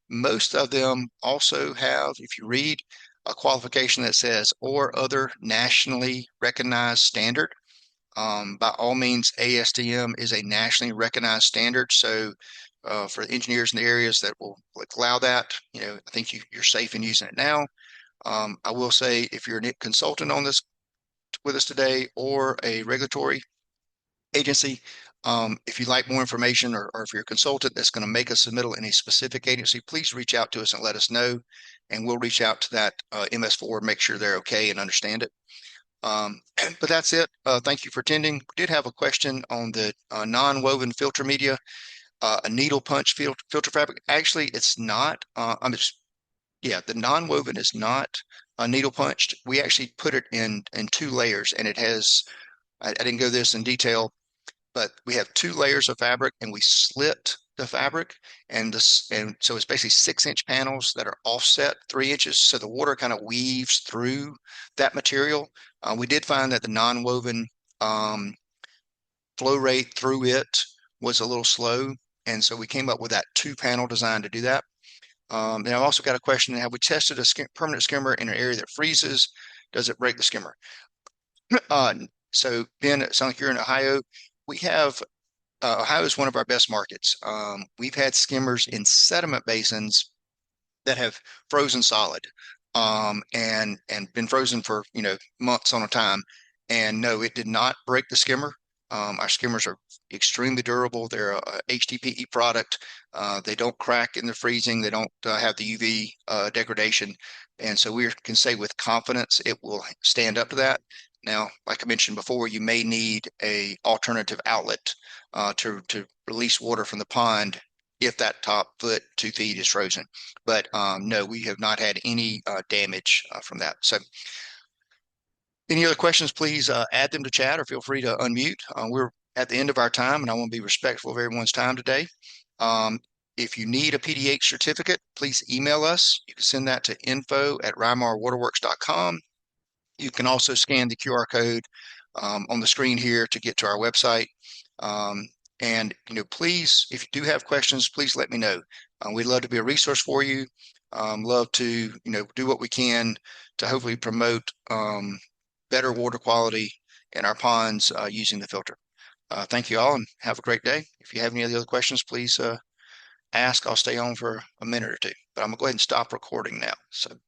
Most of them also have, if you read, a qualification that says, or other nationally recognized standard. By all means, ASTM is a nationally recognized standard. So for engineers in the areas that will allow that, I think you're safe in using it now. I will say if you're a consultant on this with us today or a regulatory agency, if you'd like more information or if you're a consultant that's going to make a submittal in a specific agency, please reach out to us and let us know. And we'll reach out to that MS4, make sure they're okay and understand it. But that's it. Thank you for attending. We did have a question on the non-woven filter media, a needle punch filter fabric. Actually, it's not. The non-woven is not needle punched. We actually put it in two layers, and it has. I didn't go this in detail, but we have two layers of fabric, and we slit the fabric, and so it's basically 6-inch panels that are offset 3 inches, so the water kind of weaves through that material. We did find that the non-woven flow rate through it was a little slow, and so we came up with that 2-panel design to do that. And I've also got a question: have we tested a permanent skimmer in an area that freezes? Does it break the skimmer? So Ben, it sounds like you're in Ohio. We have Ohio is one of our best markets. We've had skimmers in sediment basins that have frozen solid, and been frozen for months on a time. And no, it did not break the skimmer. Our skimmers are extremely durable. They're a HDPE product. They don't crack in the freezing. They don't have the UV degradation, and so we can say with confidence it will stand up to that. Now, like I mentioned before, you may need a alternative outlet to release water from the pond if that top foot 2 feet is frozen. But no, we have not had any damage from that. So any other questions, please add them to chat or feel free to unmute. We're at the end of our time, and I want to be respectful of everyone's time today. If you need a PDH certificate, please email us. You can send that to info@rymarwaterworks.com. You can also scan the QR code on the screen here to get to our website. And please, if you do have questions, please let me know. We'd love to be a resource for you. Love to do what we can to hopefully promote better water quality in our ponds using the filter. Thank you all and have a great day. If you have any other questions, please ask. I'll stay on for a minute or two, but I'm gonna go ahead and stop recording now. So.